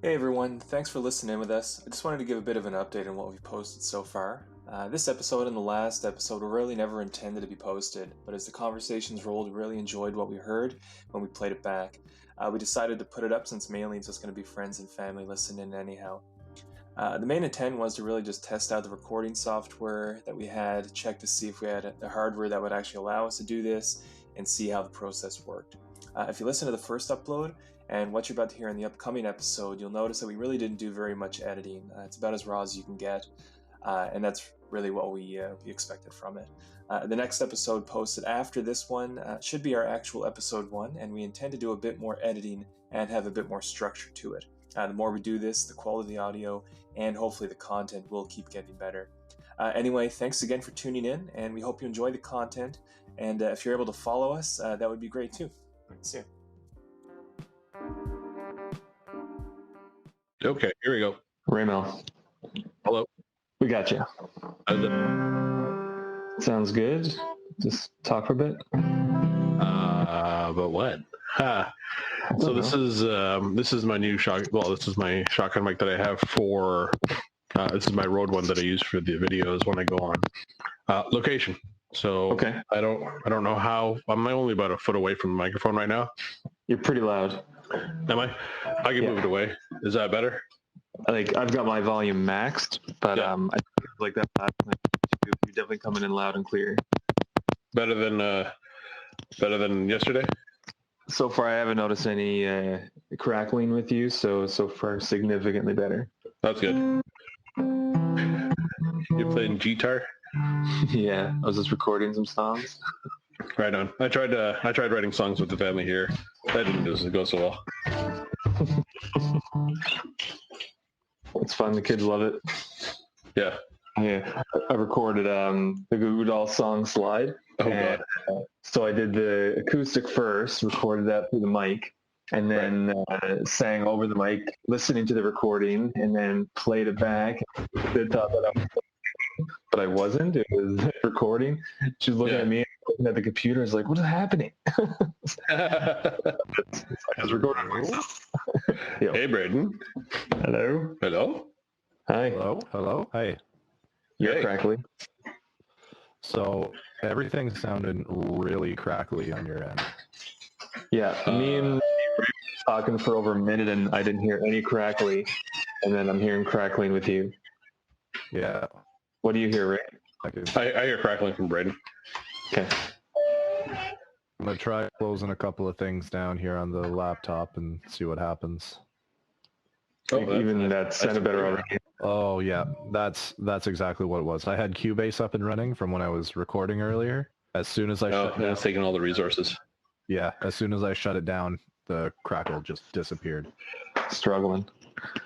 Hey everyone, thanks for listening with us. I just wanted to give a bit of an update on what we've posted so far. This episode and the last episode were really never intended to be posted, but as the conversations rolled, we really enjoyed what we heard when we played it back. We decided to put it up since mainly it's just going to be friends and family listening anyhow. The main intent was to really just test out the recording software that we had, check to see if we had the hardware that would actually allow us to do this, and see how the process worked. If you listen to the first upload, and what you're about to hear in the upcoming episode, you'll notice that we really didn't do very much editing. It's about as raw as you can get, and that's really what we expected from it. The next episode posted after this one should be our actual episode 1, and we intend to do a bit more editing and have a bit more structure to it. The more we do this, the quality of the audio and hopefully the content will keep getting better. Anyway, thanks again for tuning in, and we hope you enjoy the content. And if you're able to follow us, that would be great too. See you. Okay, here we go. Raymel. Hello. We got you. Sounds good. Just talk for a bit. But what? So this is my new this is my shotgun mic that I have for. This is my Rode one that I use for the videos when I go on location. So okay. I don't know how. I'm only about a foot away from the microphone right now. You're pretty loud. Am I? I can move it away. Is that better? Like I've got my volume maxed, but I think it's like that last night. You're definitely coming in loud and clear. Better than yesterday. So far, I haven't noticed any crackling with you. So far, significantly better. That's good. You're playing guitar? Yeah, I was just recording some songs. Right on. I tried writing songs with the family here. That didn't go so well. It's fun. The kids love it. Yeah. Yeah. I recorded the Goo Goo Dolls song Slide. Oh, God. So I did the acoustic first, recorded that through the mic, and then sang over the mic, listening to the recording, and then played it back. They thought that I was, but I wasn't. It was recording. She was looking at me, looking at the computer. I was like, "What is happening?" I was recording myself. Hey, Braden. Hello. Hello. Hi. Hello. Hey. You're crackly. So everything sounded really crackly on your end. Yeah, me and Ray were talking for over a minute, and I didn't hear any crackly, and then I'm hearing crackling with you. Yeah. What do you hear, Ray? I hear crackling from Braden. Okay. I'm going to try closing a couple of things down here on the laptop and see what happens. Oh, even that sounded better already. Oh, yeah. That's exactly what it was. I had Cubase up and running from when I was recording earlier. As soon as I shut it down, it's taking all the resources. Yeah, as soon as I shut it down, the crackle just disappeared. Struggling.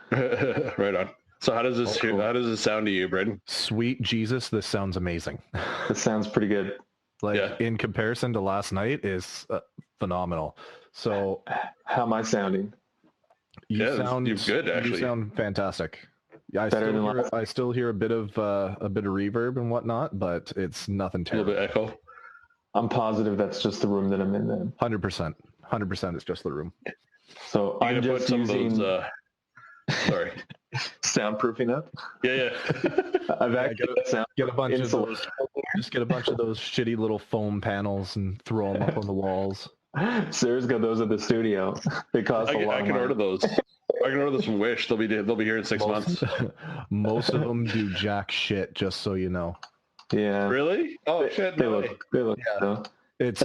Right on. So how does this sound to you, Braden? Sweet Jesus, this sounds amazing. It sounds pretty good. In comparison to last night is phenomenal. So how am I sounding? You're good, actually. You sound fantastic. Yeah, I still hear a bit of reverb and whatnot, but it's nothing terrible. A little bit echo. I'm positive that's just the room that I'm in then. 100%. 100% it's just the room. So I'm just using those, sorry. Soundproofing up. Yeah. I've actually get a bunch of those. Just get a bunch of those shitty little foam panels and throw them up on the walls. Sarah's got those at the studio. They cost a lot. I can order those. I can order those from Wish. They'll be here in 6 months. Most of them do jack shit, just so you know. Yeah. Really? Oh shit! They look. Yeah. It's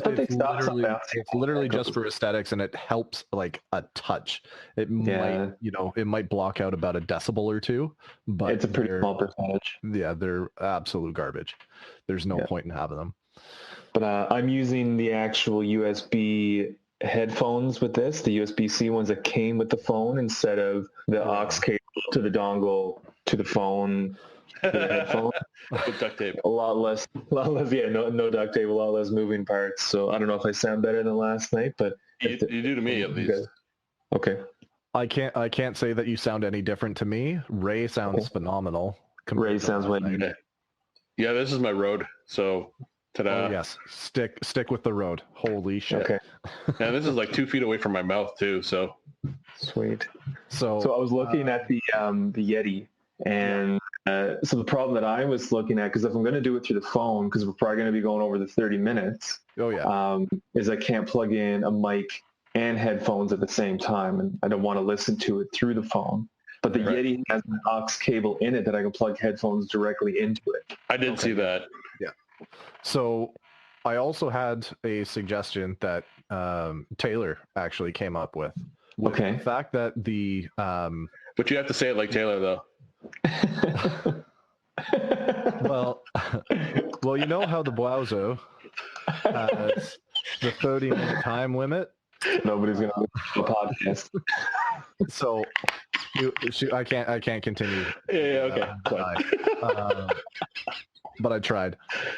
literally just for aesthetics, and it helps like a touch. It might block out about a decibel or two, but it's a pretty small percentage. Yeah, they're absolute garbage. There's no point in having them. But I'm using the actual USB headphones with this, the USB-C ones that came with the phone instead of the aux cable to the dongle to the phone. To the headphone. With duct tape. A lot less. Yeah, no duct tape. A lot less moving parts. So I don't know if I sound better than last night, but you do to me at least. Okay. I can't say that you sound any different to me. Ray sounds phenomenal. Ray sounds way better. Yeah, this is my Rode, so Ta-da. Oh yes, stick with the road. Holy shit. Okay, And this is like 2 feet away from my mouth too, so sweet. So So I was looking at the Yeti, and so the problem that I was looking at, because if I'm going to do it through the phone, because we're probably going to be going over the 30 minutes, oh yeah. is I can't plug in a mic and headphones at the same time, and I don't want to listen to it through the phone. But the Right. Yeti has an aux cable in it that I can plug headphones directly into it. I did see that. So I also had a suggestion that Taylor actually came up with. Okay. The fact that the But you have to say it like Taylor, though. well, you know how the browser has the 30-minute time limit. Nobody's going to listen to the podcast. So I can't continue. Yeah, okay. But I tried.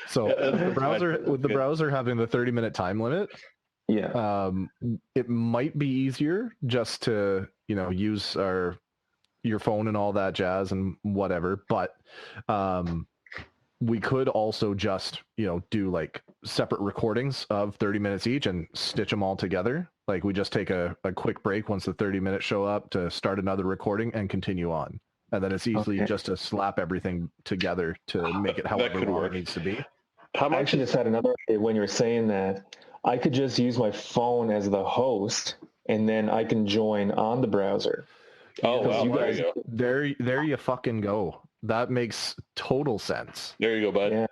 So with the browser having the 30-minute time limit, Yeah. it might be easier just to use your phone and all that jazz and whatever. But we could also just do like separate recordings of 30 minutes each and stitch them all together. Like we just take a quick break once the 30 minutes show up to start another recording and continue on. And then it's easily just to slap everything together to make it however long it needs to be. How I much actually just had another idea when you were saying that. I could just use my phone as the host, and then I can join on the browser. Oh, wow. you There guys- you go. There you fucking go. That makes total sense. There you go, bud. Yeah.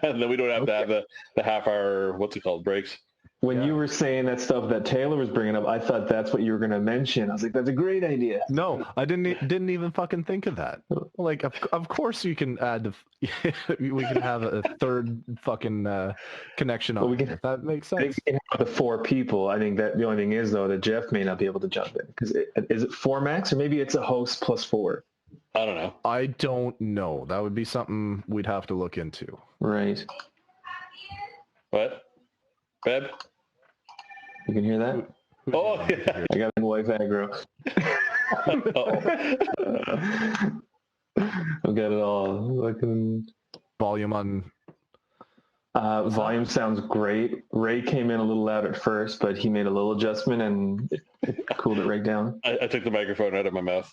And then we don't have to have the half-hour, what's it called, breaks. When Yeah. you were saying that stuff that Taylor was bringing up, I thought that's what you were going to mention. I was like, that's a great idea. No, I didn't even fucking think of that. Like, of course you can add we can have a third fucking connection on. Well, we can- here. That makes I think sense. we can have the 4 people. I think that the only thing is, though, that Jeff may not be able to jump in. Because is it 4 max, or maybe it's a host plus 4? I don't know. I don't know. That would be something we'd have to look into. Right. What? Beb? You can hear that? Oh, yeah. I got my wife aggro. I've got it all. Looking. Volume on. Volume sounds great. Ray came in a little loud at first, but he made a little adjustment and it cooled it right down. I took the microphone out of my mouth.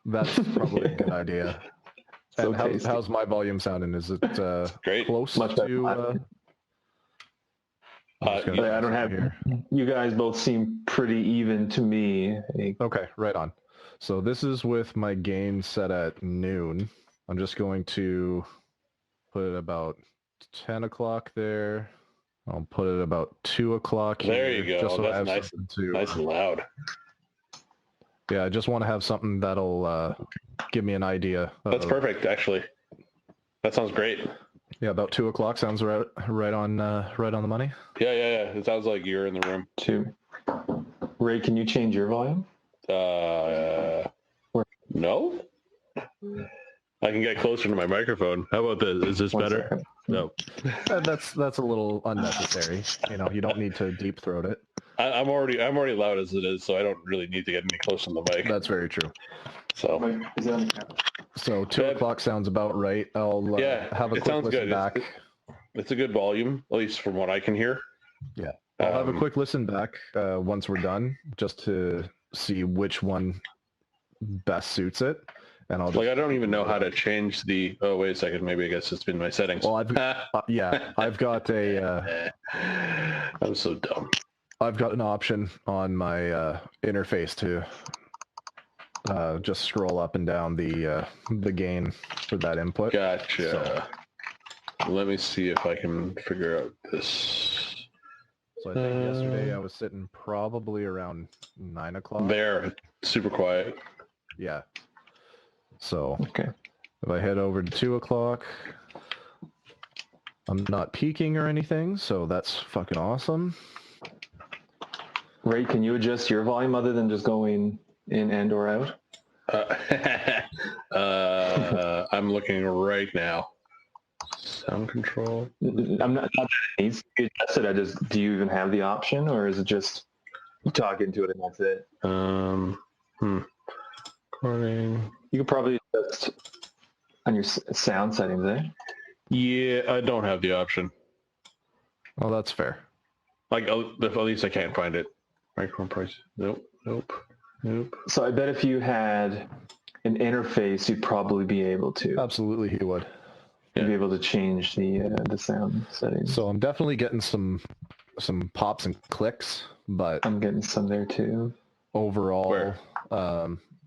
That's probably a good idea. So And tasty. how's my volume sounding? Is it Great. close Much better. to? I'm just gonna I don't have- here. You guys both seem pretty even to me. Okay, right on. So this is with my gain set at noon. I'm just going to put it about 10 o'clock there. I'll put it about 2 o'clock here. There you go. Just so I That's have nice. something to, Nice and loud. yeah, I just want to have something that'll give me an idea. That's of- perfect, actually. That sounds great. Yeah, about 2 o'clock sounds right on the money. Yeah. It sounds like you're in the room. 2. Ray, can you change your volume? No? I can get closer to my microphone. How about this? Is this 1 better? second. No. That's a little unnecessary. You don't need to deep throat it. I'm already loud as it is, so I don't really need to get any closer to the mic. That's very true. So Is it on the camera? So 2 Good. o'clock sounds about right. I'll Yeah, have a it quick sounds listen good. back. it's a good volume, at least from what I can hear. Yeah. I'll have a Um, quick listen back once we're done, just to see which one best suits it, and I'll just. Like I don't even know how to change the. Oh wait a second. Maybe I guess it's been my settings. Well, I've I've got I'm so dumb. I've got an option on my interface to just scroll up and down the gain for that input. Gotcha. So- Let me see if I can figure out this. So I think yesterday I was sitting probably around 9 o'clock. There, super quiet. Yeah. So Okay. if I head over to 2 o'clock, I'm not peaking or anything, so that's fucking awesome. Ray, can you adjust your volume other than just going in and or out? I'm looking right now. Sound control. I'm not that it needs to be adjusted. Do you even have the option, or is it just you talk into it and that's it? Recording. You could probably adjust on your sound settings, eh? Yeah, I don't have the option. Well, that's fair. Like, at least I can't find it. Microphone price. Nope. So I bet if you had an interface, you'd probably be able to. Absolutely, he would. You'd be able to change the sound settings. So I'm definitely getting some pops and clicks, but I'm getting some there too. overall, Where?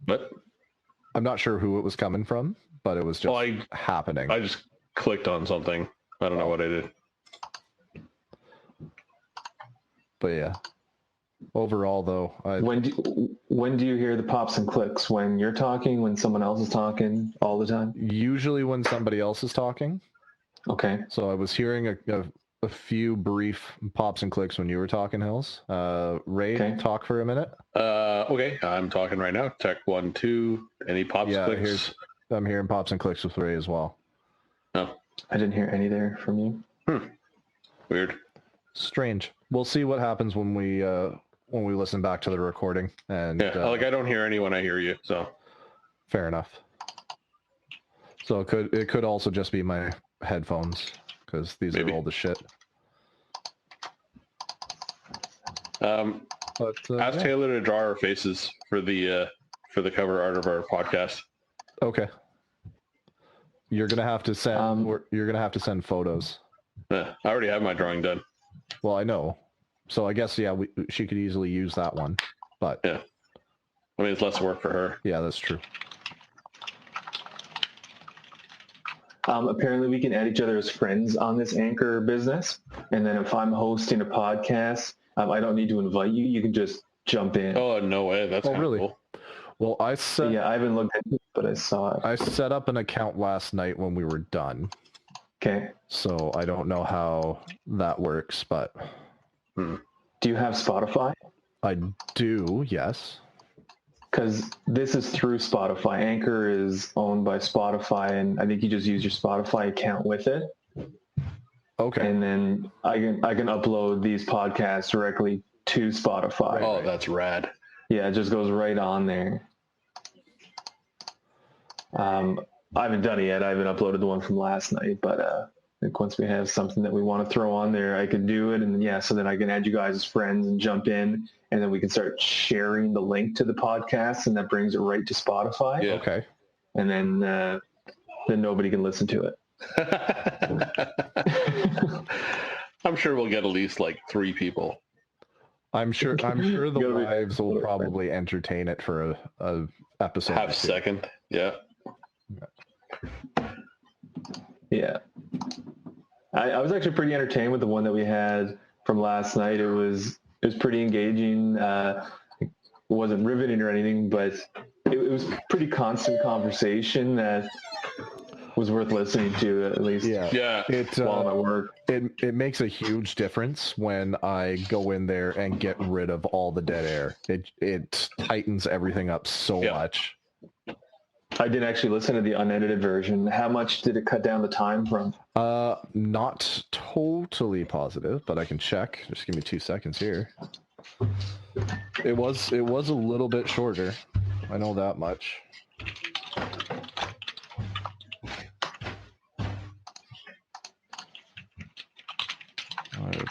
What? I'm not sure who it was coming from, but it was just happening. I just clicked on something. I don't know what I did. But yeah, overall though, When do you hear the pops and clicks? When you're talking? When someone else is talking? All the time? usually when somebody else is talking. Okay. So I was hearing a few brief pops and clicks when you were talking, Hills. Ray, Okay. talk for a minute. Okay, I'm talking right now. Tech 1, 2. Any pops, clicks? I'm hearing pops and clicks with Ray as well. Oh, I didn't hear any there from you. weird. Strange. We'll see what happens when we listen back to the recording. And Yeah, like I don't hear any when I hear you. So fair enough. So it could also just be my headphones because these Maybe. are old as shit. But Ask yeah. Taylor to draw our faces for the cover art of our podcast. Okay. You're gonna have to send. You're gonna have to send photos. I already have my drawing done. Well, I know. So I guess she could easily use that one. But Yeah. I mean, it's less work for her. yeah, that's true. Apparently, we can add each other as friends on this Anchor business. And then if I'm hosting a podcast, I don't need to invite you. You can just jump in. Oh, no way. That's Oh, really? cool. Well, Yeah, I haven't looked at it, but I saw it. I set up an account last night when we were done. Okay. So I don't know how that works, but Do you have Spotify? I do, yes. Because this is through Spotify. Anchor is owned by Spotify, and I think you just use your Spotify account with it. Okay. And then I can upload these podcasts directly to Spotify. Oh, that's rad. Yeah, it just goes right on there. I haven't done it yet. I haven't uploaded the one from last night, but I think once we have something that we want to throw on there, I can do it. And yeah, so then I can add you guys as friends and jump in, and then we can start sharing the link to the podcast, and that brings it right to Spotify. Yeah. Okay. And then nobody can listen to it. I'm sure we'll get at least like 3 people. I'm sure the Gotta be- wives will probably entertain it for a episode. Half or two. second. Yeah. Yeah. I was actually pretty entertained with the one that we had from last night. It was pretty engaging. It wasn't riveting or anything, but it was pretty constant conversation that was worth listening to, at least Yeah. while I'm at work. It makes a huge difference when I go in there and get rid of all the dead air. It tightens everything up so much. I didn't actually listen to the unedited version. How much did it cut down the time from? Not totally positive, but I can check. Just give me 2 seconds here. It was a little bit shorter. I know that much.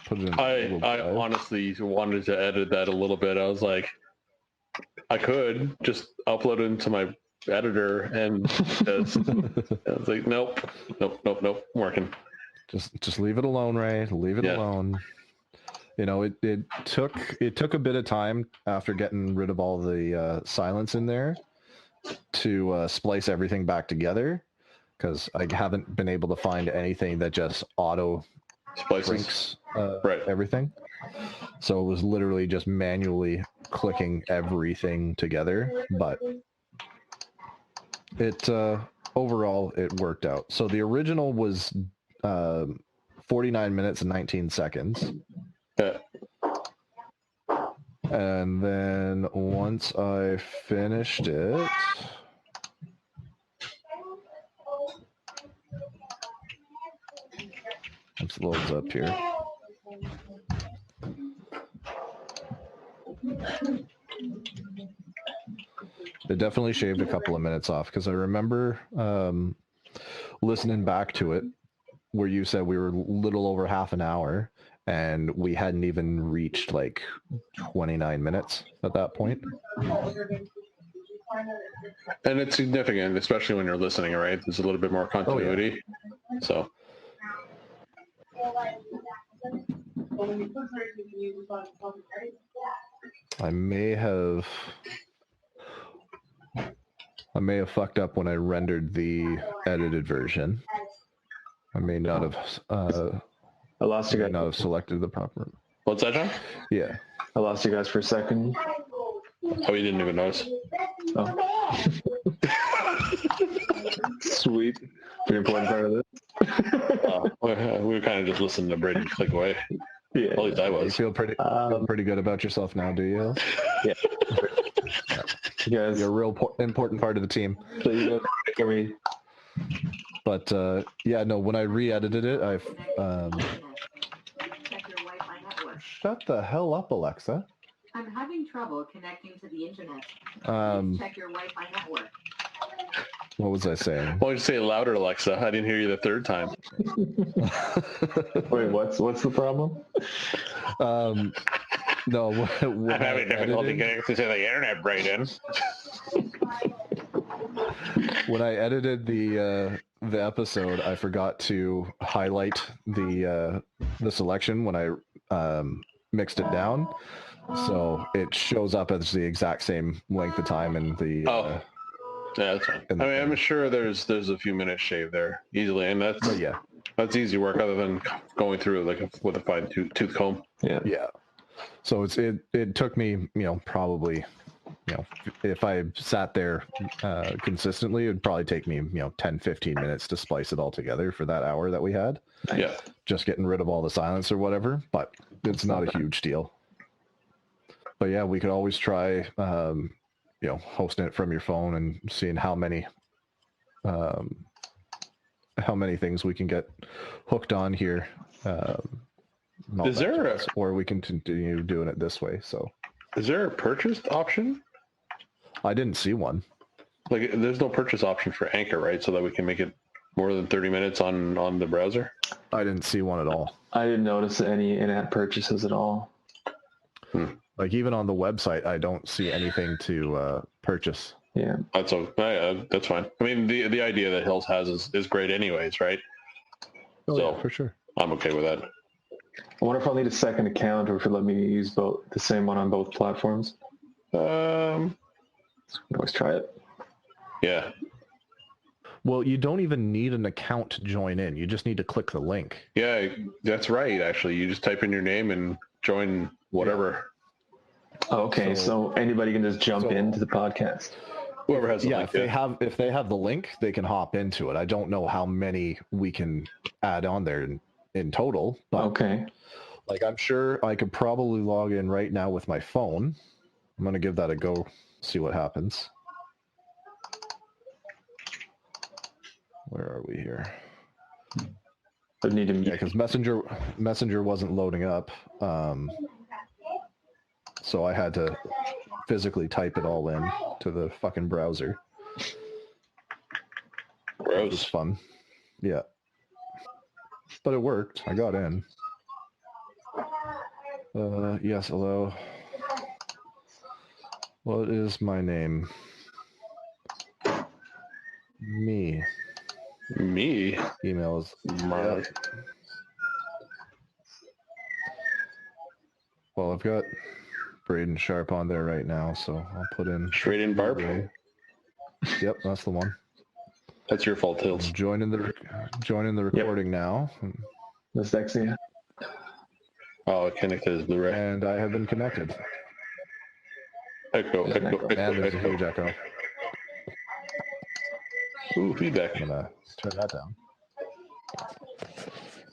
Put it in I honestly wanted to edit that a little bit. I was like, I could just upload it into my editor and just, I was like, nope, working. Just leave it alone, Ray. Leave it alone. You know, it took a bit of time after getting rid of all the silence in there to splice everything back together, because I haven't been able to find anything that just auto Splices. shrinks everything. So it was literally just manually clicking everything together, but it overall it worked out. So the original was 49 minutes and 19 seconds. Yeah. And then once I finished it, let's load up here. It definitely shaved a couple of minutes off, because I remember listening back to it where you said we were a little over half an hour, and we hadn't even reached like 29 minutes at that point. And it's significant, especially when you're listening, right? There's a little bit more continuity. So I may have fucked up when I rendered the edited version. I may not have I lost you may guys. not have selected the proper. what's that, John? Yeah. I lost you guys for a second. Oh, you didn't even notice. Oh. Sweet. Pretty important part of this. We were kind of just listening to Brady click away. Yeah. At least I You was. feel pretty good about yourself now, do you? Yeah. You guys, You're a real important part of the team. so you guys for me. But yeah, no, when I re-edited it, I've Check your Wi-Fi network. shut the hell up, Alexa. I'm having trouble connecting to the internet. Check your Wi-Fi network. What was I saying? Why don't you say it louder, Alexa? I didn't hear you the third time. Wait, what's the problem? No, when I'm having difficulty edited- connecting to the internet, Brayden. When I edited the episode, I forgot to highlight the selection when I mixed it down, so it shows up as the exact same length of time in the. Oh. Yeah, that's fine. I And- mean, I'm sure there's a few minutes shaved there easily, and But yeah, that's easy work other than going through it with a fine tooth comb. Yeah. yeah. So it took me probably if I sat there consistently, it'd probably take me 10-15 minutes to splice it all together for that hour that we had. Yeah. Just getting rid of all the silence or whatever, but it's not a huge deal. But yeah, we could always try hosting it from your phone and seeing how many things we can get hooked on here. Not Is there much else, or we can continue doing it this way. So Is there a purchase option? I didn't see one. Like, there's no purchase option for Anchor, right? So that we can make it more than 30 minutes on the browser? I didn't see one at all. I didn't notice any in-app purchases at all. Like even on the website, I don't see anything to purchase. Yeah. That's fine. I mean, the idea that Hills has is great anyways, right? Oh, So- yeah, for sure. I'm okay with that. I wonder if I'll need a second account or if it'll let me use the same one on both platforms. Um, You can always try it. yeah. Well, you don't even need an account to join in. You just need to click the link. Yeah, that's right, actually. You just type in your name and join whatever. Oh, okay. So anybody can just jump into the podcast. Whoever has the Yeah, link. if they have the link, they can hop into it. I don't know how many we can add on there in total, but Okay. like I'm sure I could probably log in right now with my phone. I'm gonna give that a go, see what happens. Where are we here? I need to Yeah, mute. because Messenger wasn't loading up, so I had to physically type it all in to the fucking browser. It was Gross. fun. Yeah. But it worked. I got in. Yes, hello. What is my name? Me. Me? Emails. Mark. Well, I've got Braden Sharp on there right now, so I'll put in. Straight in Barb? Yep, that's the one. That's your fault, Hills. Joining the recording now, Dyslexia. Oh, it connected his Blu-ray. and I have been connected. Echo, echo, And echo, And there's a echo. huge echo. Ooh, feedback. I'm gonna turn that down.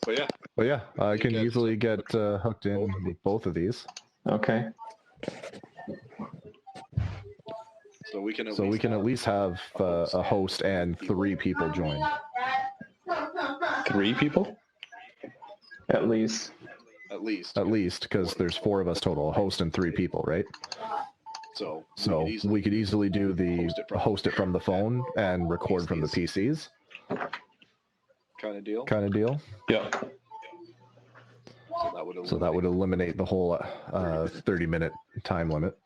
But yeah. But yeah, I You can get easily get hooked in with both of these, Okay. So we can at least have a host and 3 people join. 3 people? At least. At least. At least, because there's 4 of us total, a host and 3 people, right? So So we could easily do the host it from the phone and record from the PCs. kind of deal. Yeah. So that would eliminate the whole 30-minute time limit.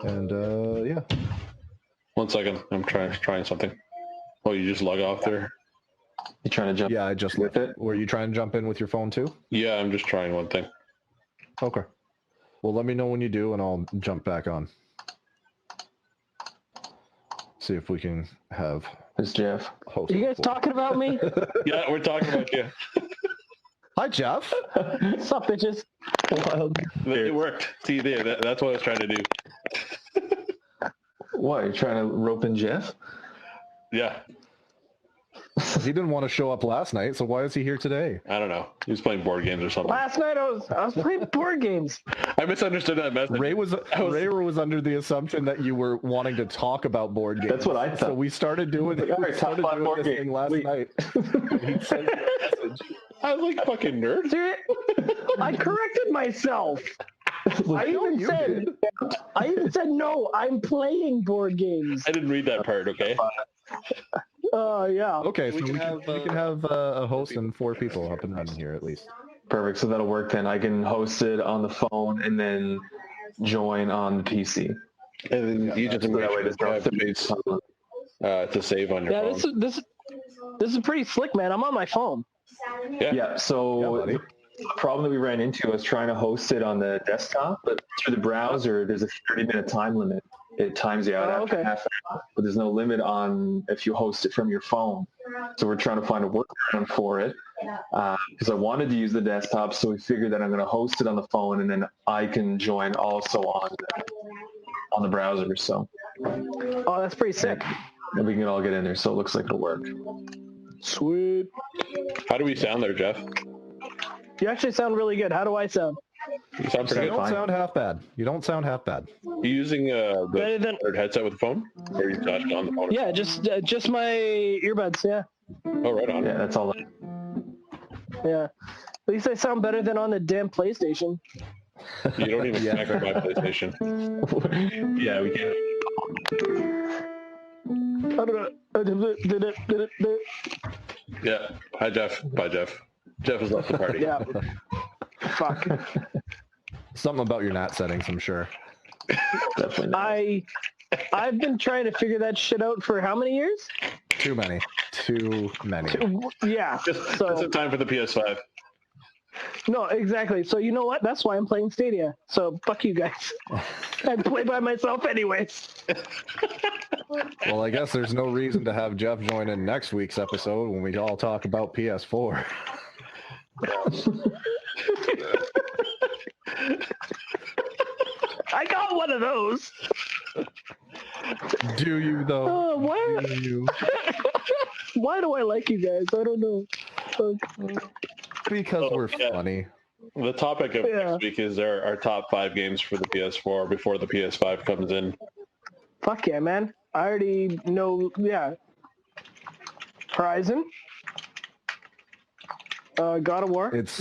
And yeah. 1 second. I'm trying something. Oh, you just log off there? You trying to jump? Yeah, I just with it. Were you trying to jump in with your phone too? Yeah, I'm just trying one thing. Okay. Well, let me know when you do, and I'll jump back on. See if we can have. It's Jeff. Are you guys talking about me? Yeah, we're talking about you. Hi, Jeff. What's up, bitches? Wild. It worked. See there. That's what I was trying to do. What? You're trying to rope in Jeff? Yeah. He didn't want to show up last night, so why is he here today? I don't know. He was playing board games or something. Last night I was playing board games. I misunderstood that message. Ray was under the assumption that you were wanting to talk about board games. That's what I thought. So we started doing this thing last night. He sent me a message. I was like fucking nerd. I corrected myself. I even said no. I'm playing board games. I didn't read that part. Okay. Yeah. Okay, so we can have a host and 4 people up and running here at least. Perfect. So that'll work then. I can host it on the phone and then join on the PC. And then you just that way to save on your phone. This is pretty slick, man. I'm on my phone. Yeah. So the problem that we ran into was trying to host it on the desktop, but through the browser, there's a 30-minute time limit. It times you out after half an hour, but there's no limit on if you host it from your phone. So we're trying to find a workaround for it because I wanted to use the desktop, so we figured that I'm going to host it on the phone, and then I can join also on the browser. So. Oh, that's pretty sick. And we can all get in there, so it looks like it'll work. Sweet. How do we sound there, Jeff? You actually sound really good. How do I sound? You sound pretty You don't sound half bad. You don't sound half bad. You using the third headset with the phone? Or are you touched on the phone? Yeah, just my earbuds, yeah. Oh, right on. Yeah, that's all. Yeah. At least I sound better than on the damn PlayStation. You don't even connect to my PlayStation. Yeah, we can't. I don't know. Yeah. Hi, Jeff. Bye, Jeff. Jeff has left the party. Yeah. Fuck. Something about your NAT settings, I'm sure. Definitely not. I've been trying to figure that shit out for how many years? Too many. Yeah. Just in time for the PS5. No, exactly. So you know what? That's why I'm playing Stadia. So fuck you guys. I play by myself anyways. Well, I guess there's no reason to have Jeff join in next week's episode when we all talk about PS4. I got one of those. Do you though? Why? Do you? Why do I like you guys? I don't know. Because we're funny. The topic of next week is our top 5 games for the PS4 before the PS5 comes in. Fuck yeah, man. I already know, Horizon. God of War. It's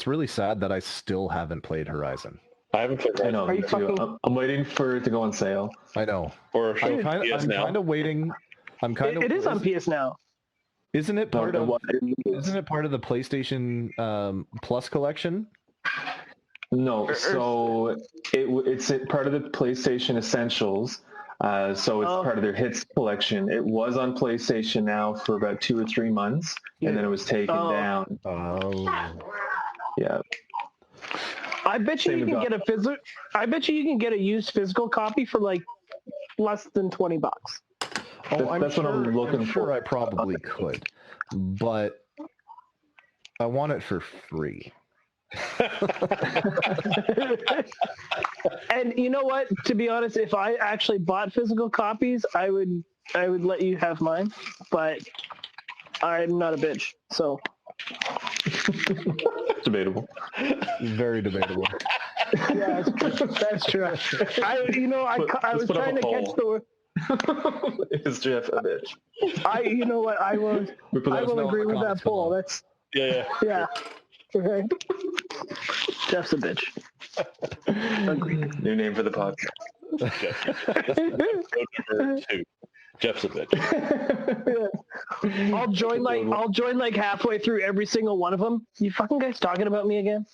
really sad that I still haven't played Horizon. I haven't played I know. Are you fucking... I'm waiting for it to go on sale. I know. Or I'm kind of waiting. It is on PS now. Isn't it part of the PlayStation Plus collection? No, so it's part of the PlayStation Essentials. So it's part of their hits collection. It was on PlayStation Now for about 2 or 3 months, and then it was taken down. Oh. Yeah. I bet you can get a physical. I bet you can get a used physical copy for like less than $20. Oh, that's what I'm looking for. Sure, I probably could, but I want it for free. And you know what? To be honest, if I actually bought physical copies, I would let you have mine. But I'm not a bitch, so Debatable. Very debatable. Yeah, that's true. I was trying to catch the word. Is Jeff a bitch? You know what? I will agree with that poll. That's yeah. Okay. Jeff's a bitch. Agreed. New name for the podcast. Episode number 2. Jeff's a bitch. I'll join like halfway through every single one of them. You fucking guys talking about me again?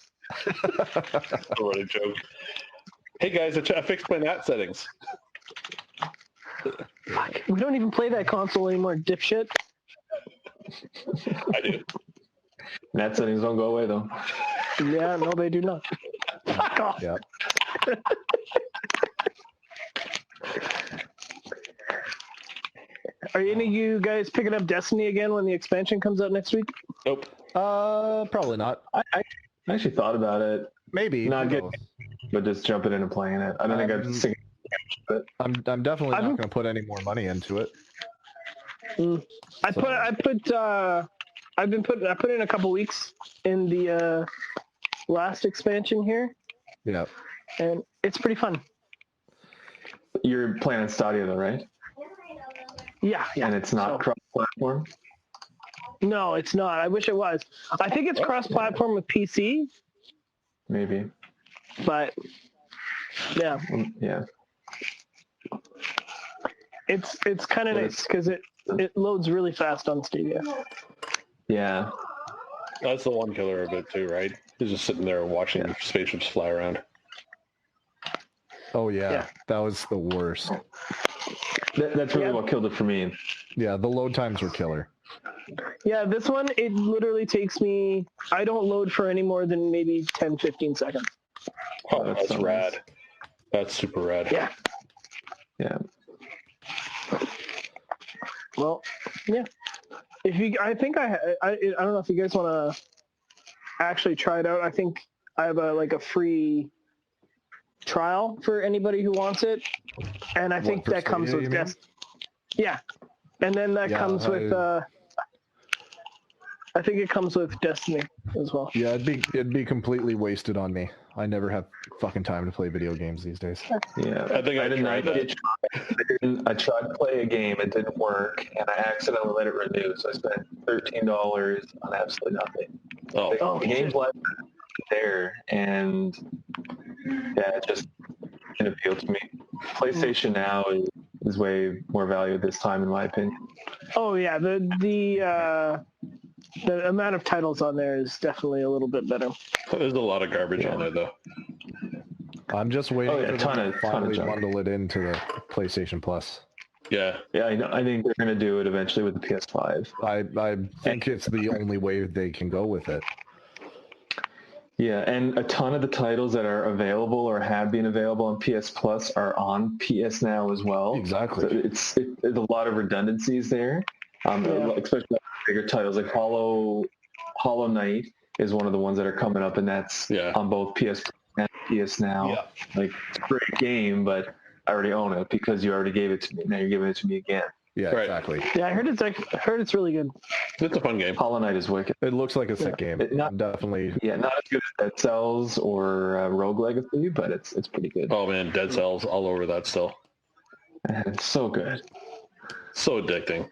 Already joke. Hey guys, I fixed my NAT settings. Fuck, we don't even play that console anymore, dipshit. I do. NAT settings don't go away though. Yeah, no, they do not. Fuck off. Yeah. Are any of you guys picking up Destiny again when the expansion comes out next week? Nope. Probably not. I actually thought about it, Maybe. not who getting, knows? but just jumping in and playing it. I don't think I'd sing it. I'm definitely not going to put any more money into it. I put in a couple weeks in the last expansion here, Yeah. and it's pretty fun. You're playing on Stadia though, right? Yeah. And it's not cross-platform? No, it's not. I wish it was. I think it's cross-platform with PC, Maybe. but yeah, Yeah. it's kind of But nice because it loads really fast on Stadia. Yeah. That's the one killer of it too, right? He's just sitting there watching spaceships fly around. Oh, yeah. Yeah. That was the worst. That's really what killed it for me. Yeah, the load times were killer. Yeah, this one, it literally takes me, I don't load for any more than maybe 10, 15 seconds. Oh, that's that's so rad. nice. That's super rad. Yeah. Yeah. Well, yeah. I don't know if you guys want to actually try it out. I think I have a free trial for anybody who wants it, and I think for that comes Stadia, with you mean? Yeah, and then that Yeah, comes with. I think it comes with Destiny as well. Yeah, it'd be completely wasted on me. I never have fucking time to play video games these days. Yeah. I think I didn't tried like it. I tried to play a game, it didn't work, and I accidentally let it renew, so I spent $13 on absolutely nothing. Oh, The game's life there, and yeah, it just didn't appeal to me. PlayStation Now is way more value at this time, in my opinion. Oh yeah, the amount of titles on there is definitely a little bit better. there's a lot of garbage on there though. I'm just waiting Oh, yeah, for ton them of to finally junk. bundle it into the PlayStation Plus. Yeah. Yeah, I think they're going to do it eventually with the PS5. I think it's the only way they can go with it. Yeah, and a ton of the titles that are available or have been available on PS Plus are on PS Now as well. Exactly. So there's a lot of redundancies there, especially bigger titles like Hollow Knight is one of the ones that are coming up, and that's on both PS and PS Now. Yeah. Like, it's a great game, but I already own it because you already gave it to me. Now you're giving it to me again. Yeah, Right. exactly. Yeah, I heard it's really good. It's a fun game. Hollow Knight is wicked. It looks like a sick game. I'm definitely. Yeah, not as good as Dead Cells or Rogue Legacy, but it's pretty good. Oh man, Dead Cells all over that still. It's so good. So addicting.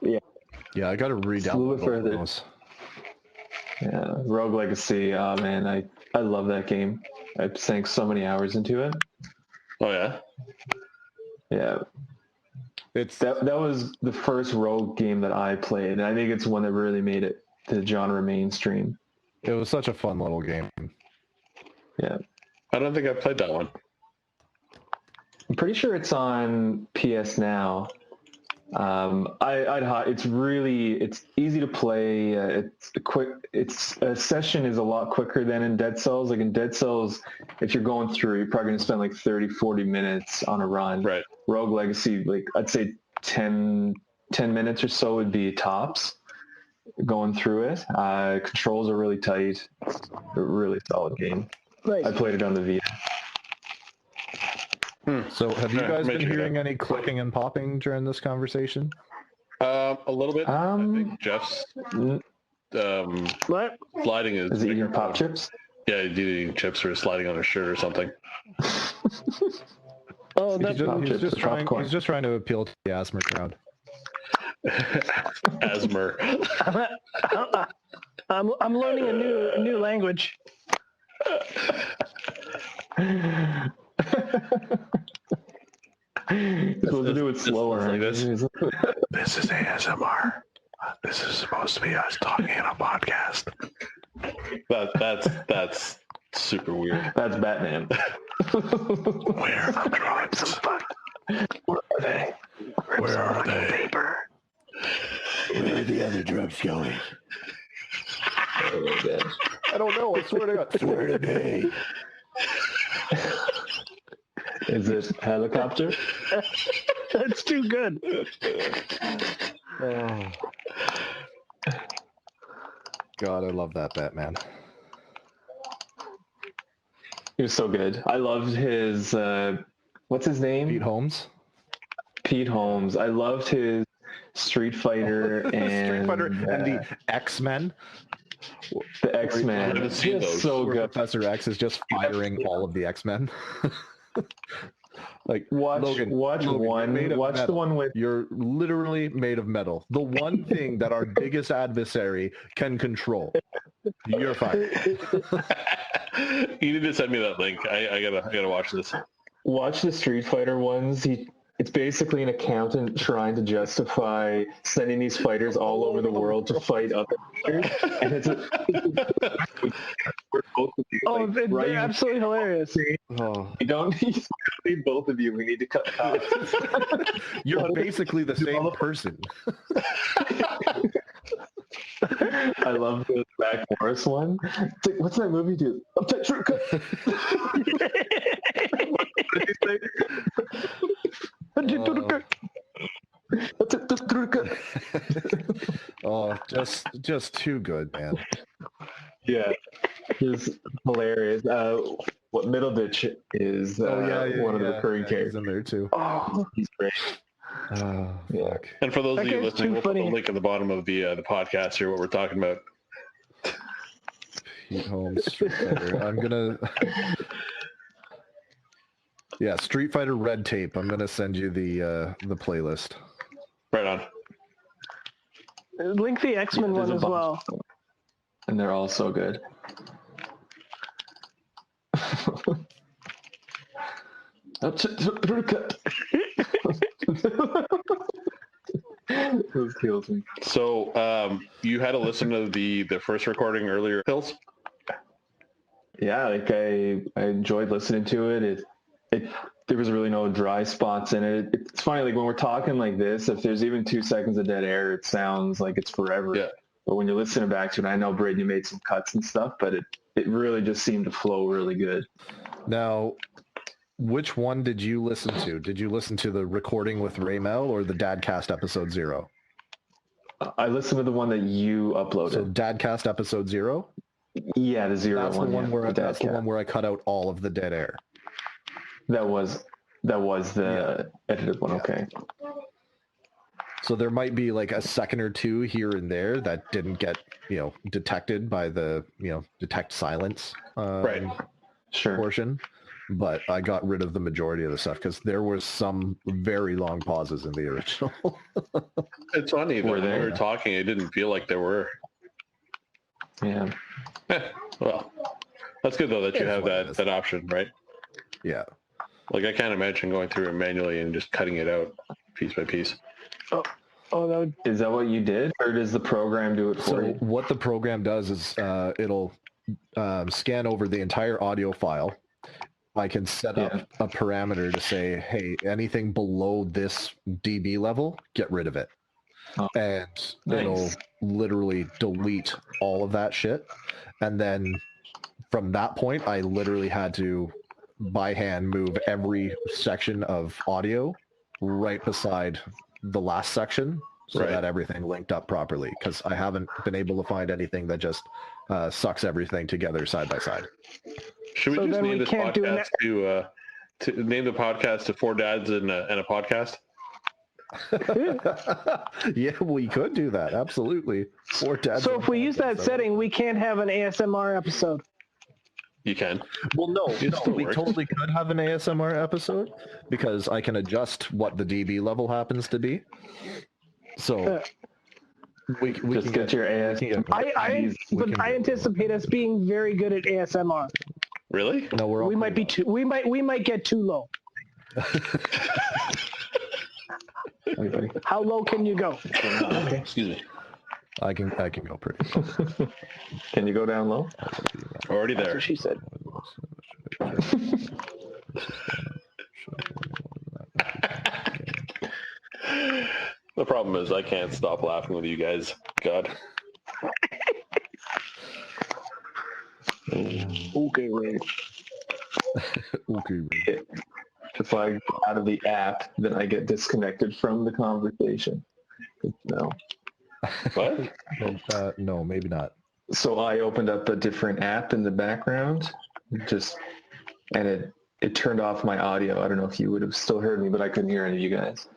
Yeah, I got to a little re-download bit further. those. Yeah, Rogue Legacy. Oh man, I love that game. I sank so many hours into it. Oh yeah. Yeah, It's that was the first Rogue game that I played, and I think it's one that really made it the genre mainstream. It was such a fun little game. Yeah, I don't think I played that one. I'm pretty sure it's on PS Now. It's easy to play. It's quick. A session is a lot quicker than in Dead Cells. Like in Dead Cells, if you're going through, you're probably going to spend like 30, 40 minutes on a run. Right. Rogue Legacy, like I'd say 10 minutes or so would be tops going through it. Controls are really tight. A really solid game. Nice. I played it on the Vita. So, have you Yeah, guys make been sure hearing that- any clicking and popping during this conversation? A little bit. I think Jeff's What? sliding is. Is it eating bigger. pop chips? Yeah, he's eating chips or sliding on his shirt or something. Oh, He's that's just trying to appeal to the asthma crowd. Asthma. I'm learning a new language. You're supposed to do it slower. Like this. This is ASMR. This is supposed to be us talking in a podcast. That's super weird. That's Batman. Where are the drugs? Where are they? Where are they? Paper. Where are the other drugs going? Oh my gosh. I don't know. I swear to God. Swear to me. Is it helicopter? That's too good. Oh. God, I love that Batman. He was so good. I loved his, what's his name? Pete Holmes. Pete Holmes. I loved his Street Fighter and Street Fighter and the X-Men. the X-Men. I haven't seen Just those. so Where good. Professor X is just firing all of the X-Men. Like, Watch Logan, one. you're made of Watch the metal. one with. You're literally made of metal. The one thing that our biggest adversary can control. You're fired. You need to send me that link. I gotta watch this. Watch the Street Fighter ones. It's basically an accountant trying to justify sending these fighters all over the world to fight other fighters, and it's we're both of you. Oh, like, right, they're absolutely hilarious. Oh. you don't need both of you. We need to cut costs. You're basically the same person. I love the Zach Morris one. It's like, what's that movie do? Uptight shortcut. What did he say? Oh, just too good, man. Yeah, he's hilarious. What Middleditch is one of the recurring He's characters. in there too. Oh, he's great. Oh, Yeah. fuck. And for those That of you guy's listening, too we'll put the funny. link at the bottom of the podcast here, what we're talking about. Pete Holmes, Street Fighter. I'm gonna. Yeah, Street Fighter Red Tape. I'm gonna send you the playlist. Right on. Link the X-Men There's one a as bunch. well. And they're all so good. Those kills me. So you had to listen to the first recording earlier, Hills? Yeah, like I enjoyed listening to it. There was really no dry spots in it. It's funny, like when we're talking like this, if there's even 2 seconds of dead air, it sounds like it's forever. Yeah. But when you're listening back to it, I know Braden, you made some cuts and stuff, but it really just seemed to flow really good. Now, which one did you listen to? Did you listen to the recording with Raymel or the Dadcast episode 0? I listened to the one that you uploaded. So Dadcast episode 0. Yeah, the 0 That's one. the one yeah, where the that's the Dadcast. one where I cut out all of the dead air. That was the edited one. Yeah. Okay. So there might be like a second or two here and there that didn't get detected by the detect silence Right. Sure. portion, but I got rid of the majority of the stuff because there was some very long pauses in the original. It's funny that Were when we there? were talking, it didn't feel like there were. Yeah. Well, that's good though that you It's have what it is. that option, right? Yeah. Like I can't imagine going through it manually and just cutting it out piece by piece. Oh, that would. Is that what you did, or does the program do it for So you? what the program does is it'll scan over the entire audio file. I can set up a parameter to say, hey, anything below this dB level, get rid of it. Oh, And it'll nice. literally delete all of that shit. And then from that point, I literally had to, by hand, move every section of audio right beside the last section so Right. that everything linked up properly, because I haven't been able to find anything that just sucks everything together side by side. Should we So just then name we this can't do podcast to name the podcast to Four Dads and a Podcast? Yeah, we could do that. Absolutely. Or dads So and if we use that podcasts. setting, we can't have an ASMR episode. You can. Well, no, It still we works. totally could have an ASMR episode because I can adjust what the dB level happens to be. So we Just can get your AS. we can get- I we can anticipate us being very good at ASMR. Really? No, we're all We might be pretty too. We might get too low. Anybody? How low can you go? Excuse me. low. I can go pretty low. Can you go down low? Already That's there. what she said. The problem is I can't stop laughing with you guys. God. Okay, Ray. Okay. If I go out of the app, then I get disconnected from the conversation. No. What? No, maybe not. So I opened up a different app in the background, and it turned off my audio. I don't know if you would have still heard me, but I couldn't hear any of you guys.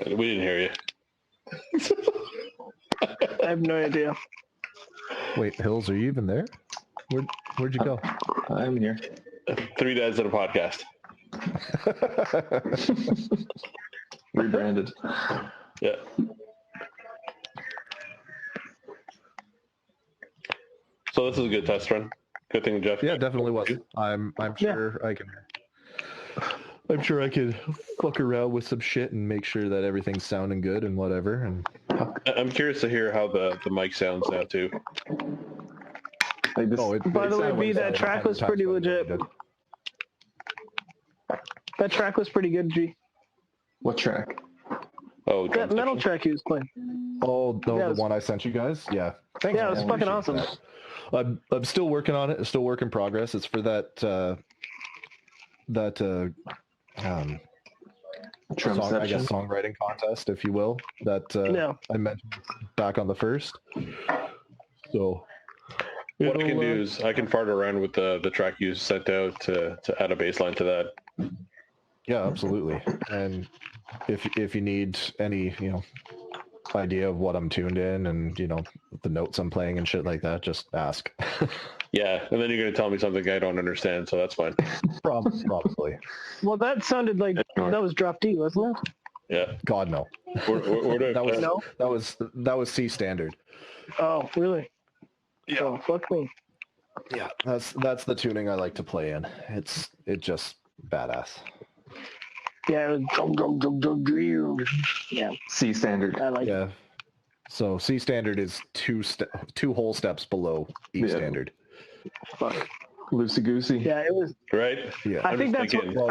We didn't hear you. I have no idea. Wait, Hills, are you even there? Where'd you go? I'm here. 3 dads at a podcast. Rebranded. Yeah. So this is a good test run. Good thing, Jeff. Yeah, definitely was. I'm sure I can. I'm sure I could fuck around with some shit and make sure that everything's sounding good and whatever. And I'm curious to hear how the mic sounds now too. Like this, By the way, B, that track was pretty legit. That track was pretty good, G. what track? Oh, That metal track he was playing. oh no, Yeah, it the was- one I sent you guys. Yeah, thanks. Yeah, it was man. fucking Appreciate awesome. that. I'm still working on it. It's still work in progress. It's for that Drum song, I guess section? songwriting contest, if you will, that Yeah. I mentioned back on the first. So What I can do is I can fart around with the track you sent out to add a bass line to that. yeah, absolutely. And if you need any, idea of what I'm tuned in and, the notes I'm playing and shit like that, just ask. Yeah, and then you're going to tell me something I don't understand, so that's fine. Probably. Well, that sounded like that was drop D, wasn't it? Yeah. God, no. Where do I That was play? No. that was C standard. Oh, really? Yeah. Oh, fuck me. Yeah, that's the tuning I like to play in. It's just badass. Yeah, it was yeah, C standard. I like it. Yeah. So C standard is two whole steps below E Yeah. standard. Fuck. Loosey goosey. Yeah, it was. Right? Yeah. I I'm think just that's. thinking-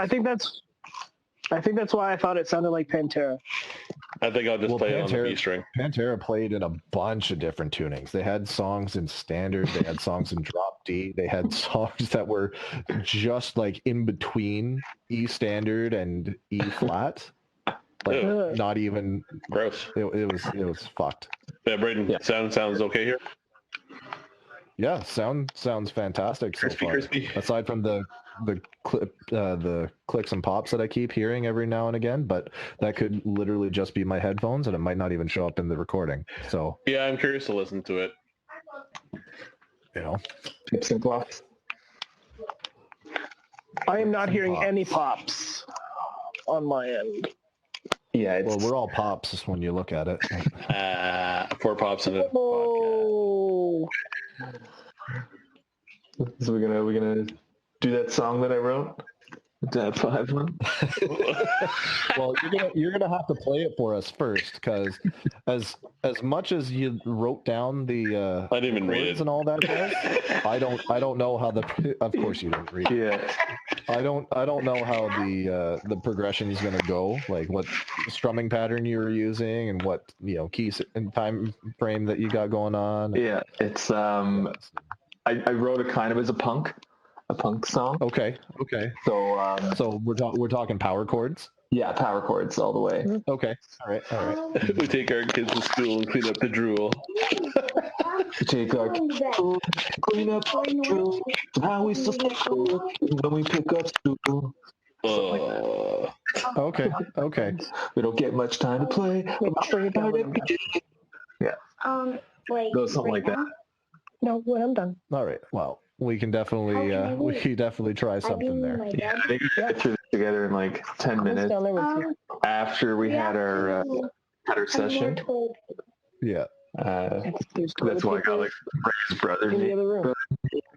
I think that's why I thought it sounded like Pantera. I think I'll just Well, play it on the Pantera- B string. Pantera played in a bunch of different tunings. They had songs in standard, they had songs in drop D, they had songs that were just like in between E standard and E flat. Like Ew. not even Gross. it was fucked. Yeah, Braden, Yeah. sounds okay here? Yeah, sounds fantastic so Crispy, far. crispy. Aside from the clicks and pops that I keep hearing every now and again, but that could literally just be my headphones and it might not even show up in the recording. So, Yeah, I'm curious to listen to it. Tips and plops. I am not hearing Pops. any pops on my end. Yeah, it's, well, we're all pops when you look at it. 4 pops in a podcast. Oh, so we're gonna do that song that I wrote. Dad 5 one. Well, you're gonna have to play it for us first, because as much as you wrote down the I didn't even read chords it. and all that jazz, I don't know how the. Of course you didn't read it. Yeah. I don't know how the progression is going to go, like what strumming pattern you were using and what keys and time frame that you got going on. Yeah. It's I wrote it kind of as a punk song. Okay. So So we're talking power chords. yeah, power chords all the way. Okay. All right. We take our kids to school and clean up the drool. Take our clean up true. How we still stay cool when we pick up school. Okay. We don't get much time to play. No, something like that. no, when I'm done. All right. Well, we can definitely try something there. Yeah, I think we got through this together in like 10 minutes Down there with you. after we had our session. Yeah. That's why I got like Ray's brother in the name. other room.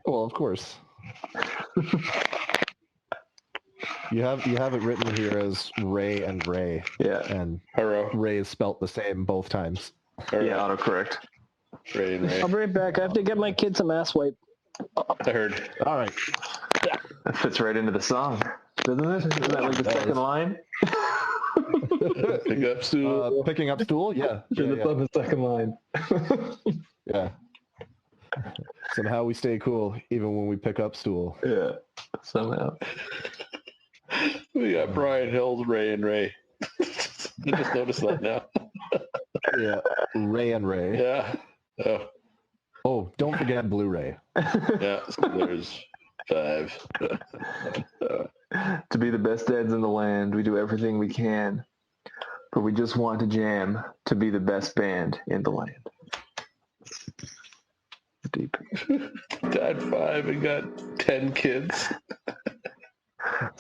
Well, of course. You have it written here as Ray and Ray. Yeah. And Hello. Ray is spelt the same both times. Yeah, autocorrect. Ray and Ray. I'll be right back. I have to get my kid some ass wipe. I heard. All right. That fits right into the song, doesn't it? Isn't that like the second line? Pick up stool. Picking up stool? Yeah. Sure, that's the second line. Yeah. Somehow we stay cool even when we pick up stool. Yeah, somehow. We got Brian Hill's Ray and Ray. I just noticed that now. Yeah. Ray and Ray. Yeah. Oh, Oh, don't forget Blu-ray. yeah. So there's 5. To be the best dads in the land, we do everything we can. But we just want to jam to be the best band in the land. Deep. Dad 5 and got 10 kids.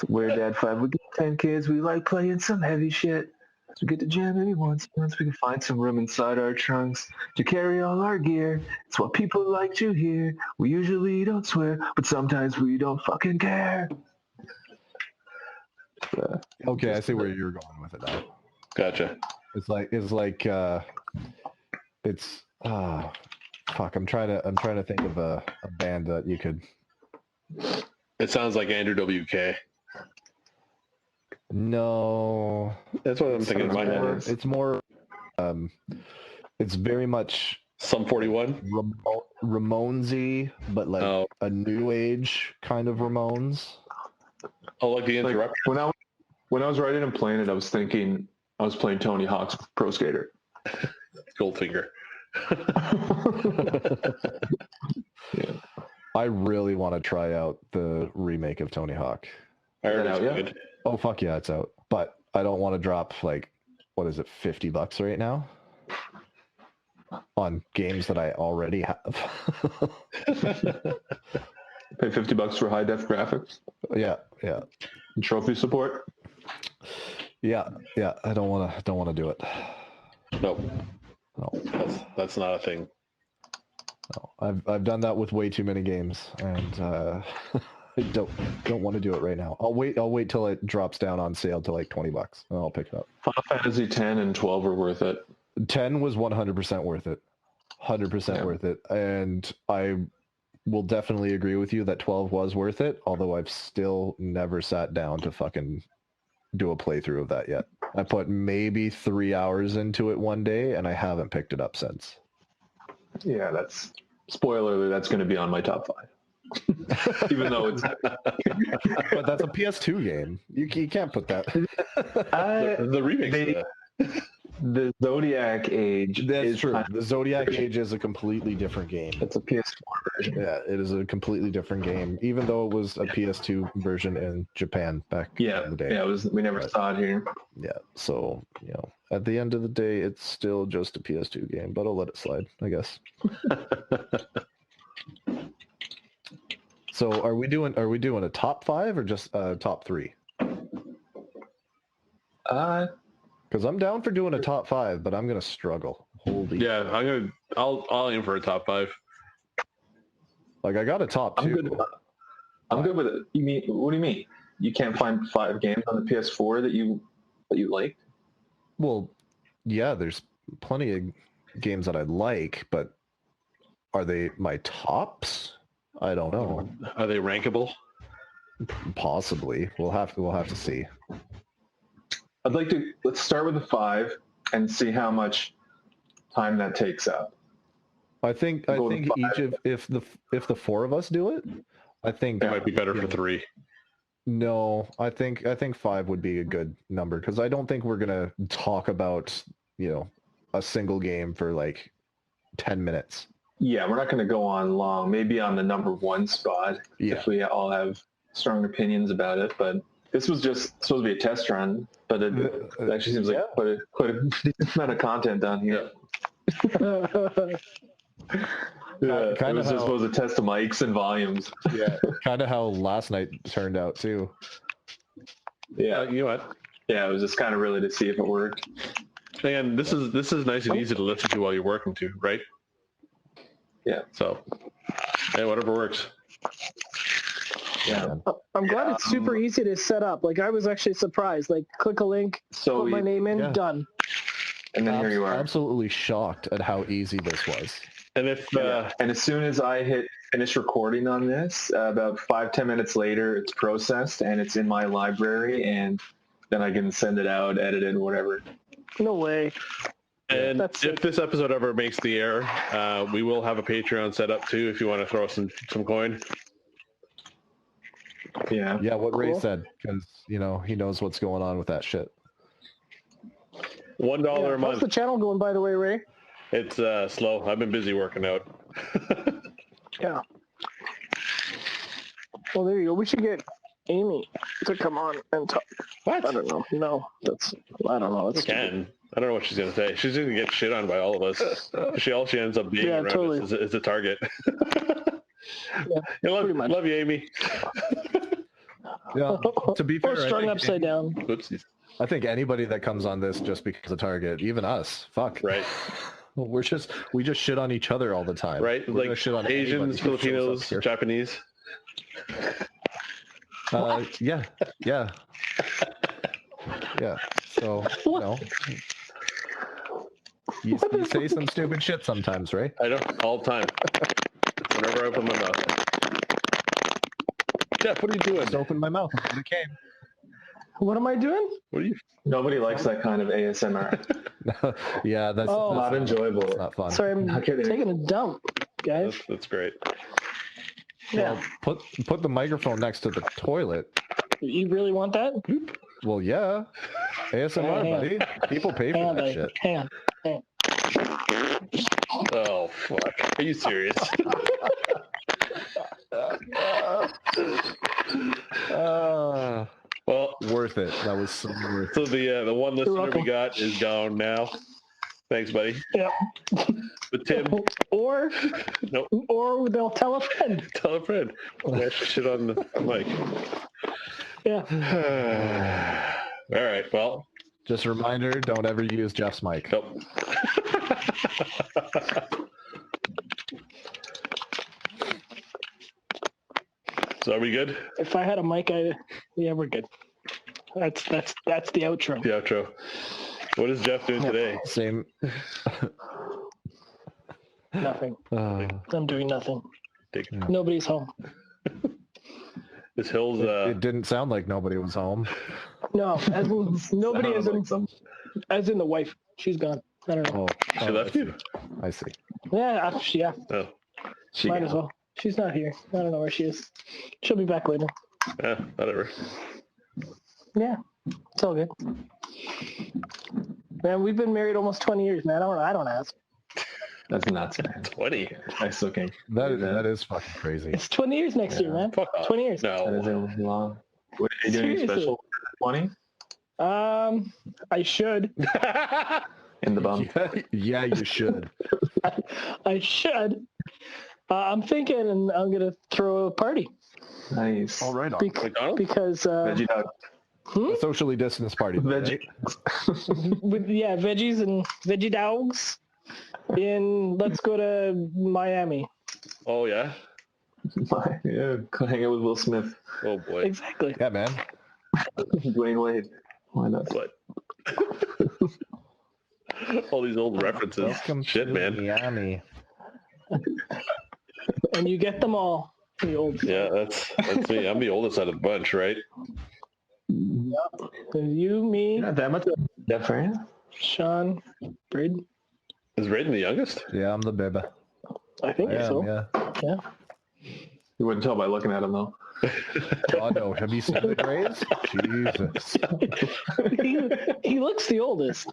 We're Dad 5. We got 10 kids. We like playing some heavy shit. So we get to jam every once we can find some room inside our trunks to carry all our gear. It's what people like to hear. We usually don't swear, but sometimes we don't fucking care. Okay, I see where you're going with it now. Gotcha. Fuck, I'm trying to think of a band that you could. It sounds like Andrew WK. No. That's what I'm thinking in my head. It's more it's very much Sum 41. Ramonesy, but like a new age kind of Ramones. Oh, like the Interrupter. When I was writing and playing it, I was thinking I was playing Tony Hawk's Pro Skater. Goldfinger. Yeah. I really want to try out the remake of Tony Hawk. I heard it's Yeah. good. Oh fuck yeah, it's out. But I don't want to drop like what is it, $50 right now? On games that I already have. Pay $50 for high def graphics Yeah. and trophy support. Yeah. I don't want to do it. Nope. No. That's not a thing. No. I've done that with way too many games, and I don't want to do it right now. I'll wait till it drops down on sale to like $20, and I'll pick it up. Final Fantasy 10 and 12 are worth it. 10 was 100% worth it. 100% worth it. And I will definitely agree with you that 12 was worth it, although I've still never sat down to fucking do a playthrough of that yet. I put maybe 3 hours into it one day, and I haven't picked it up since. Yeah, that's spoiler alert, that's going to be on my top 5. Even though it's But that's a PS2 game. You can't put that. The remake. the Zodiac Age. That's true. The Zodiac Age is a completely different game. It's a PS4 version. Yeah, it is a completely different game, even though it was a PS2 version in Japan back in the day. Yeah, it was. We never saw it here. Yeah, so, at the end of the day, it's still just a PS2 game, but I'll let it slide, I guess. So are we doing a top 5 or just top 3? Because I'm down for doing a top 5, but I'm gonna struggle. Holy Yeah, I'll aim for a top 5. Like I got a top 2. I'm good with it. You mean what do you mean? You can't find 5 games on the PS4 that you like? Well, yeah, there's plenty of games that I like, but are they my tops? I don't know. Are they rankable? Possibly. We'll have to see. Let's start with the 5 and see how much time that takes up. I think each of if the 4 of us do it, I think It might be better for 3. No, I think 5 would be a good number because I don't think we're gonna talk about a single game for like 10 minutes. Yeah, we're not going to go on long. Maybe on the number 1 spot if we all have strong opinions about it. But this was just supposed to be a test run. But it actually seems like quite a decent amount of content down here. Yeah, it was just supposed to test the mics and volumes. Yeah, kind of how last night turned out too. Yeah, You know what? yeah, it was just kind of really to see if it worked. And this is nice and easy to listen to while you're working too, right? Yeah. So, hey, whatever works. Yeah. man. I'm glad it's super easy to set up. Like I was actually surprised. Like click a link, So put my name in, yeah. done. and then here you are. Absolutely shocked at how easy this was. And if And as soon as I hit finish recording on this, about 5-10 minutes later, it's processed and it's in my library, and then I can send it out, edit it, whatever. No way. and That's if sick. this episode ever makes the air, we will have a Patreon set up too. If you want to throw some coin. Yeah. Yeah, what Ray Cool. said, because he knows what's going on with that shit. $1 a How's month. the channel going, by the way, Ray? It's slow. I've been busy working out. Yeah. Well, there you go. We should get Amy to come on and talk. What? I don't know. No, I don't know. I It's stupid. can. I don't know what she's gonna say. She's gonna get shit on by all of us. All she ends up being Yeah, around totally. us is a target. Yeah, pretty much. Love you, Amy. Yeah, to be fair, Or I strung think- upside down. Whoopsies. I think anybody that comes on this just becomes a target, even us. Fuck. Right. We just shit on each other all the time. Right. We're gonna Like shit on Asians, anybody who shows up Filipinos, here. Japanese. Yeah. So you say some stupid shit sometimes, right? I don't all the time. Whenever I open my mouth. Jeff, what are you doing? Just opened my mouth and it came. What am I doing? What are you? Nobody likes that kind of ASMR. Yeah, that's Oh. Not enjoyable. that's not fun. Sorry, I'm Not kidding. taking a dump, guys. That's great. Yeah. Well, put the microphone next to the toilet. You really want that? Well, yeah. ASMR, Hang on. buddy. People pay Hang for on, that buddy. shit. Hang on. Oh fuck! Are you serious? Well, Worth it. That was so worth it. so the one listener welcome. we got is gone now. Thanks, buddy. Yeah. But Tim, Or, Nope. or they'll tell a friend. tell a friend. Yeah, shit on the mic. Yeah. All right. Well, Just a reminder, don't ever use Jeff's mic. nope. So are we good? If I had a mic, yeah, we're good. That's the outro. The outro. What is Jeff doing today? Same. Nothing. I'm doing nothing. Take- Nobody's home. This Hills. It didn't sound like nobody was home. No, as in nobody is Sounded in. like some- As in the wife. She's gone. I don't know. She left you? I see. Yeah, yeah. Oh, She Might as well. She's not here. I don't know where she is. She'll be back later. yeah, whatever. Yeah, it's all good. Man, we've been married almost 20 years, man. I don't ask. That's nuts, man. 20. I still can't. That is fucking crazy. It's 20 years next year, man. Fuck off. 20 years. That is No. a long. What are you doing? Any Seriously. special? 20 I should. in the bum. Yeah, you should. I should. I'm thinking, and I'm gonna throw a party Nice. All right. McDonald's? because Veggie dog. A socially distanced party. though, Veggie. right? with veggies and veggie dogs. Let's go to Miami. Oh, yeah? Yeah, go hang out with Will Smith. Oh, boy. Exactly. Yeah, man. Dwayne Wade. Why not? What? All these old references. Welcome Shit, to man. Miami. And you get them all. The old. Yeah, that's me. I'm the oldest out of the bunch, right? You, me, You're not that much different. Sean, Braden. Is Raiden the youngest? Yeah, I'm the baby. I think I am, so. yeah. You wouldn't tell by looking at him though. Oh no, have you seen the Grays? Jesus. he looks the oldest.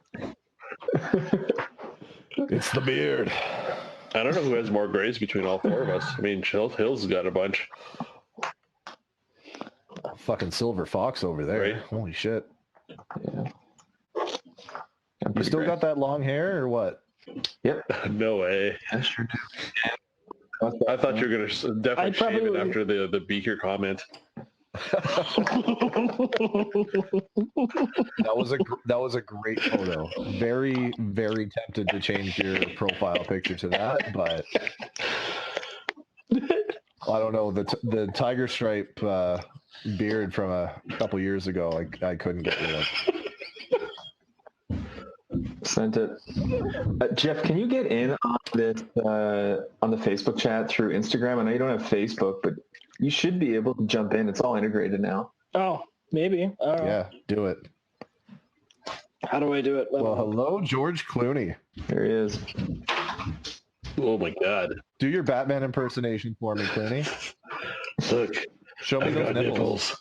It's the beard. I don't know who has more grays between all four of us. I mean, Hills has got a bunch. Fucking silver fox over there. Right. Holy shit. Yeah. You still got that long hair or what? Yep. No way. I sure do. I thought you were going to definitely I probably shave it would- after the Beaker comment. That was a great photo. Very, very tempted to change your profile picture to that, but I don't know, the tiger stripe beard from a couple years ago, I couldn't get rid of. Sent it. Jeff, can you get in on this on the Facebook chat through Instagram? I know you don't have Facebook, but you should be able to jump in. It's all integrated now. Oh, maybe. I don't know. Yeah, do it. How do I do it? Well, hello, George Clooney. There he is. Oh my God! Do your Batman impersonation for me, Clooney. Look, Show me I those got nipples.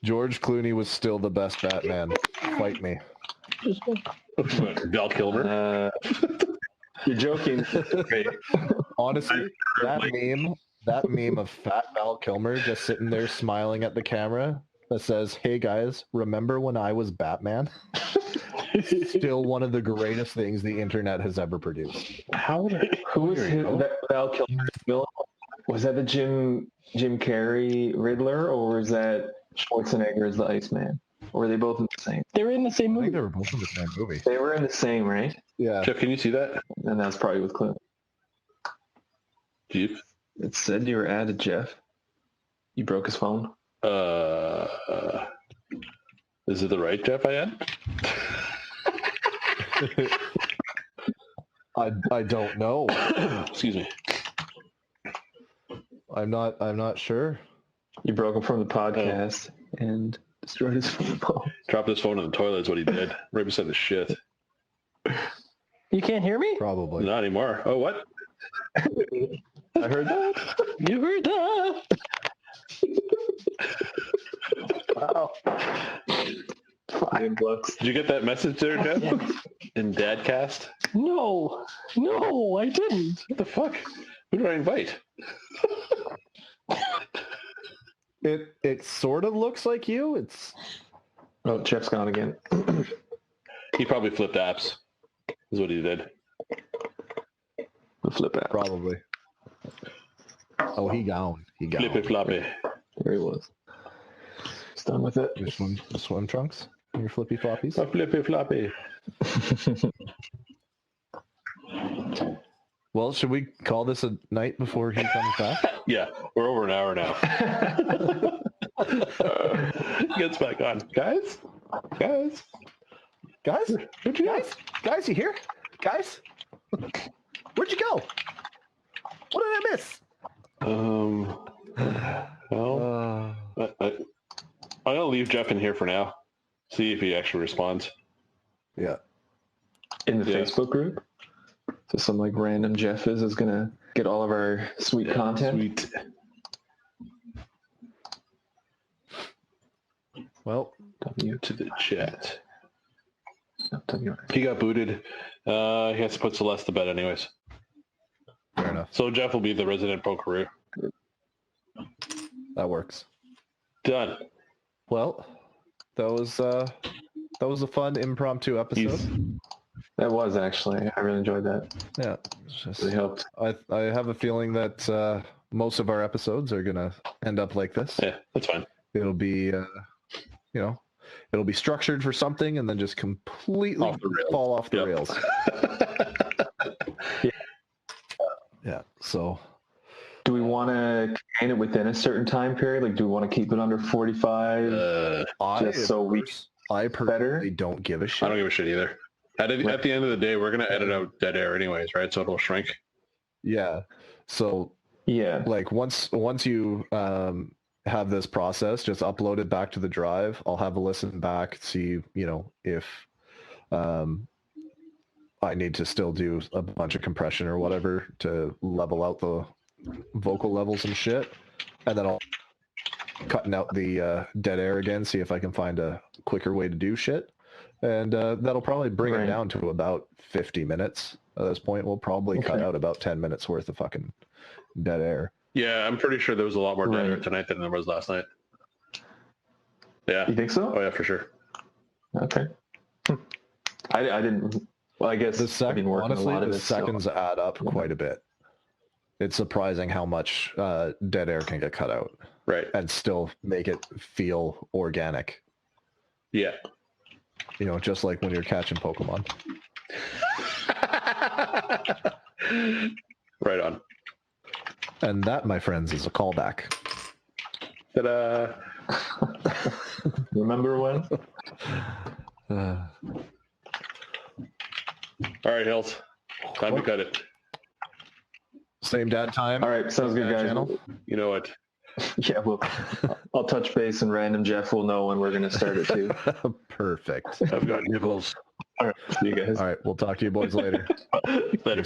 George Clooney was still the best Batman. Fight me. Val Kilmer. You're joking. Honestly, that meme of fat Val Kilmer just sitting there smiling at the camera that says, "Hey guys, remember when I was Batman?" Still one of the greatest things the internet has ever produced. Who was that Val Kilmer's villain? Was that the Jim Carrey Riddler, or was that Schwarzenegger as the Iceman? Or were they both in the same? They were in the same I movie. think they were both in the same movie. They were in the same, right? Yeah. Jeff, can you see that? And that's probably with Clooney. Jeep. It said you were added, Jeff. You broke his phone. Is it the right Jeff I had? I don't know. Excuse me. I'm not sure. You broke him from the podcast and destroyed his phone. Dropped his phone in the toilet is what he did. Right beside the shit. You can't hear me? Probably. Not anymore. Oh, what? I heard that. You heard that? Wow. Bucks. Did you get that message there, Jeff? In Dadcast? No, I didn't. What the fuck? Who did I invite? It sort of looks like you. It's Oh, Jeff's gone again. He probably flipped apps. Is what he did. The flip app. probably. Oh, he gone. He gone. Flippy floppy. There he was. He's done with it. Your swim trunks. Your flippy floppies. A flippy floppy. Well, should we call this a night before he comes back? Yeah, we're over an hour now. Gets back on. Guys? Guys, you here? Guys, where'd you go? What did I miss? Well, I'm gonna leave Jeff in here for now. See if he actually responds. Yeah. In the Yeah. Facebook group. So some like random Jeff is gonna get all of our sweet content. Sweet. Well, W To the chat. W. He got booted. He has to put Celeste to bed anyways. fair enough. So Jeff will be the resident pokeroo. That works. Done. Well, that was a fun impromptu episode. That was actually. I really enjoyed that. Yeah. It's just, Really helped. I have a feeling that most of our episodes are gonna end up like this. Yeah, that's fine. It'll be it'll be structured for something and then just completely Off the rails. fall off the Yep. rails. Yeah. So Do we want to contain it within a certain time period? Like, do we want to keep it under 45? Just so we I better? personally don't give a I shit. don't give a shit either. At the end of the day, we're gonna edit out dead air anyways, right? So it'll shrink. Yeah. So Yeah. like once you have this process, just upload it back to the drive. I'll have a listen back, see if I need to still do a bunch of compression or whatever to level out the vocal levels and shit, and then I'll cutting out the dead air again, see if I can find a quicker way to do shit, and that'll probably bring it Right. down to about 50 minutes. At this point, we'll probably cut Okay. out about 10 minutes worth of fucking dead air. Yeah, I'm pretty sure there was a lot more dead air Right. tonight than there was last night. Yeah. You think so? Oh yeah, for sure. Okay. I didn't. Well, I guess The I've been working honestly, a lot of the it. So. seconds add up quite a bit. It's surprising how much dead air can get cut out Right. and still make it feel organic. Yeah. Just like when you're catching Pokemon. Right on. And that, my friends, is a callback. Ta-da. Remember when? All right, Hills. Time to cut it. Same dad time. All right, sounds good, Dad guys. channel. You know what? Yeah, well, I'll touch base and random Jeff will know when we're going to start it too. Perfect. I've got nipples. All right, see you guys. All right, we'll talk to you boys later. Later.